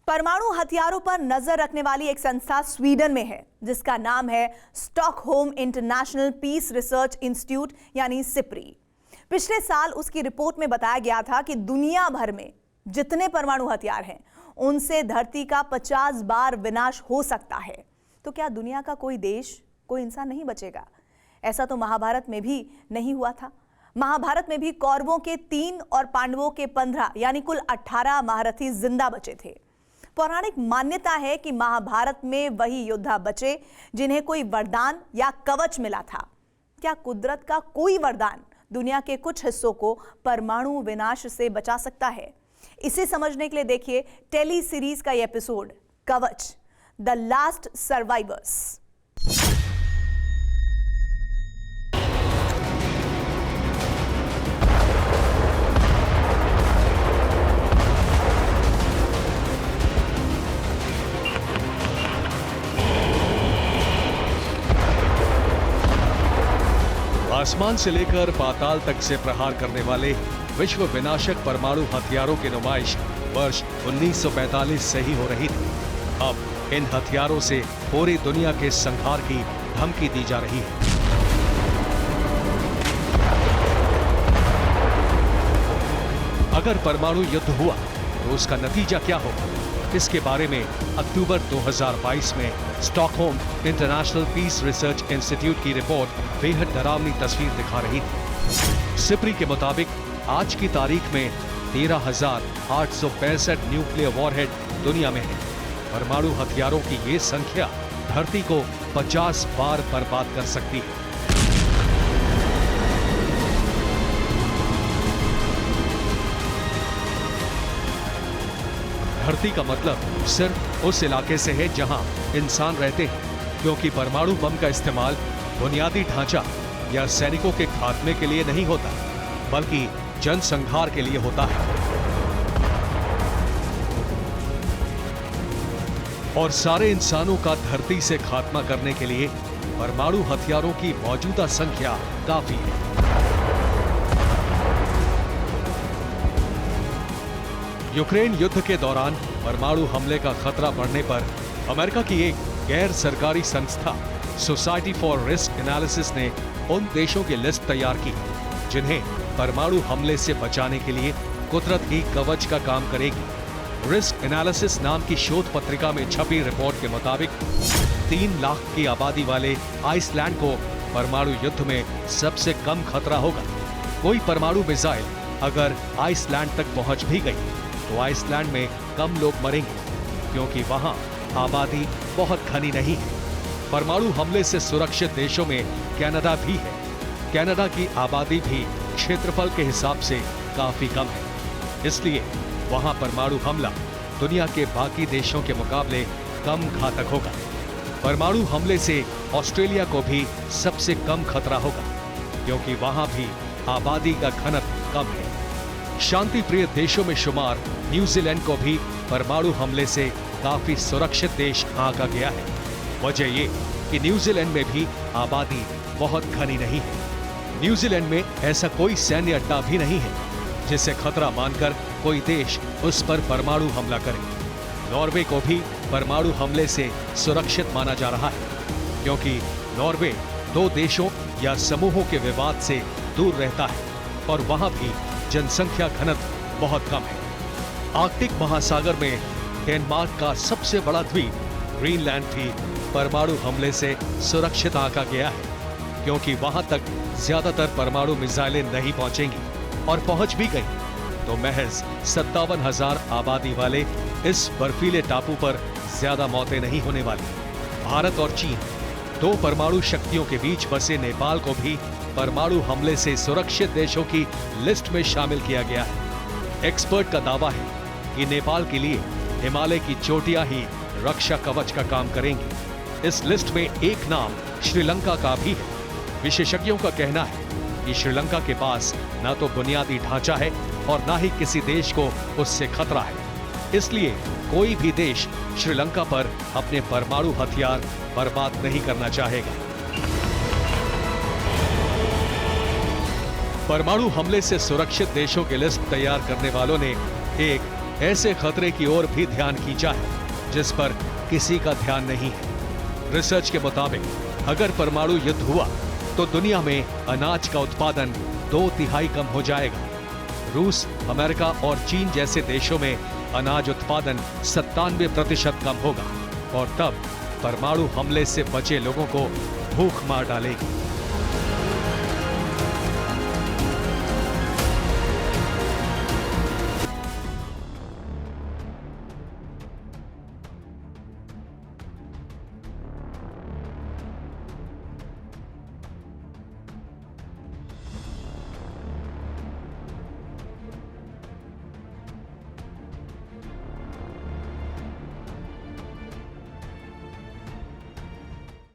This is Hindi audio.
परमाणु हथियारों पर नजर रखने वाली एक संस्था स्वीडन में है जिसका नाम है Stockholm International Peace Research Institute यानी सिप्री। पिछले साल उसकी रिपोर्ट में बताया गया था कि दुनिया भर में जितने परमाणु हथियार हैं उनसे धरती का 50 बार विनाश हो सकता है। तो क्या दुनिया का कोई देश, कोई इंसान नहीं बचेगा? ऐसा तो महाभारत में भी नहीं हुआ था। महाभारत में भी कौरवों के 3 और पांडवों के 15 यानी कुल 18 महारथी जिंदा बचे थे। पौराणिक मान्यता है कि महाभारत में वही योद्धा बचे जिन्हें कोई वरदान या कवच मिला था। क्या कुदरत का कोई वरदान दुनिया के कुछ हिस्सों को परमाणु विनाश से बचा सकता है? इसे समझने के लिए देखिए टेली सीरीज का यह एपिसोड कवच, द लास्ट सर्वाइवर्स। आसमान से लेकर पाताल तक से प्रहार करने वाले विश्व विनाशक परमाणु हथियारों की नुमाइश वर्ष 1945 से ही हो रही थी। अब इन हथियारों से पूरी दुनिया के संहार की धमकी दी जा रही है। अगर परमाणु युद्ध हुआ तो उसका नतीजा क्या होगा? इसके बारे में अक्टूबर 2022 में Stockholm International Peace Research Institute की रिपोर्ट बेहद डरावनी तस्वीर दिखा रही थी। सिप्री के मुताबिक आज की तारीख में 13,865 न्यूक्लियर वॉरहेड दुनिया में है। परमाणु हथियारों की ये संख्या धरती को 50 बार बर्बाद कर सकती है। धरती का मतलब सिर्फ उस इलाके से है जहां इंसान रहते हैं, क्योंकि परमाणु बम का इस्तेमाल बुनियादी ढांचा या सैनिकों के खात्मे के लिए नहीं होता, बल्कि जनसंहार के लिए होता है। और सारे इंसानों का धरती से खात्मा करने के लिए परमाणु हथियारों की मौजूदा संख्या काफी है। यूक्रेन युद्ध के दौरान परमाणु हमले का खतरा बढ़ने पर अमेरिका की एक गैर सरकारी संस्था सोसाइटी फॉर रिस्क एनालिसिस ने उन देशों की लिस्ट तैयार की जिन्हें परमाणु हमले से बचाने के लिए कुदरत ही कवच का काम करेगी। रिस्क एनालिसिस नाम की शोध पत्रिका में छपी रिपोर्ट के मुताबिक 3 लाख की आबादी वाले आइसलैंड को परमाणु युद्ध में सबसे कम खतरा होगा। कोई परमाणु मिसाइल अगर आइसलैंड तक पहुंच भी गई तो आइसलैंड में कम लोग मरेंगे, क्योंकि वहां आबादी बहुत घनी नहीं है। परमाणु हमले से सुरक्षित देशों में कनाडा भी है। कनाडा की आबादी भी क्षेत्रफल के हिसाब से काफी कम है, इसलिए वहां परमाणु हमला दुनिया के बाकी देशों के मुकाबले कम घातक होगा। परमाणु हमले से ऑस्ट्रेलिया को भी सबसे कम खतरा होगा, क्योंकि वहां भी आबादी का घनत्व कम है। शांति प्रिय देशों में शुमार न्यूजीलैंड को भी परमाणु हमले से काफी सुरक्षित देश आंका गया है। वजह ये कि न्यूजीलैंड में भी आबादी बहुत घनी नहीं है। न्यूजीलैंड में ऐसा कोई सैन्य अड्डा भी नहीं है जिसे खतरा मानकर कोई देश उस पर परमाणु हमला करे। नॉर्वे को भी परमाणु हमले से सुरक्षित माना जा रहा है, क्योंकि नॉर्वे 2 देशों या समूहों के विवाद से दूर रहता है और वहां भी जनसंख्या घनत्व बहुत कम है। आर्कटिक महासागर में डेनमार्क का सबसे बड़ा द्वीप ग्रीनलैंड भी परमाणु हमले से सुरक्षित आंका गया है, क्योंकि वहां तक ज्यादातर परमाणु मिसाइलें नहीं पहुंचेंगी, और पहुंच भी गई तो महज 57,000 आबादी वाले इस बर्फीले टापू पर ज्यादा मौतें नहीं होने वाली। भारत और चीन 2 परमाणु शक्तियों के बीच बसे नेपाल को भी परमाणु हमले से सुरक्षित देशों की लिस्ट में शामिल किया गया है। एक्सपर्ट का दावा है कि नेपाल के लिए हिमालय की चोटियां ही रक्षा कवच का काम करेंगी। इस लिस्ट में एक नाम श्रीलंका का भी है। विशेषज्ञों का कहना है कि श्रीलंका के पास ना तो बुनियादी ढांचा है और ना ही किसी देश को उससे खतरा है, इसलिए कोई भी देश श्रीलंका पर अपने परमाणु हथियार बर्बाद नहीं करना चाहेगा। परमाणु हमले से सुरक्षित देशों की लिस्ट तैयार करने वालों ने एक ऐसे खतरे की ओर भी ध्यान खींचा है जिस पर किसी का ध्यान नहीं है। रिसर्च के मुताबिक अगर परमाणु युद्ध हुआ तो दुनिया में अनाज का उत्पादन 2/3 कम हो जाएगा। रूस, अमेरिका और चीन जैसे देशों में अनाज उत्पादन 97% कम होगा और तब परमाणु हमले से बचे लोगों को भूख मार डालेगी।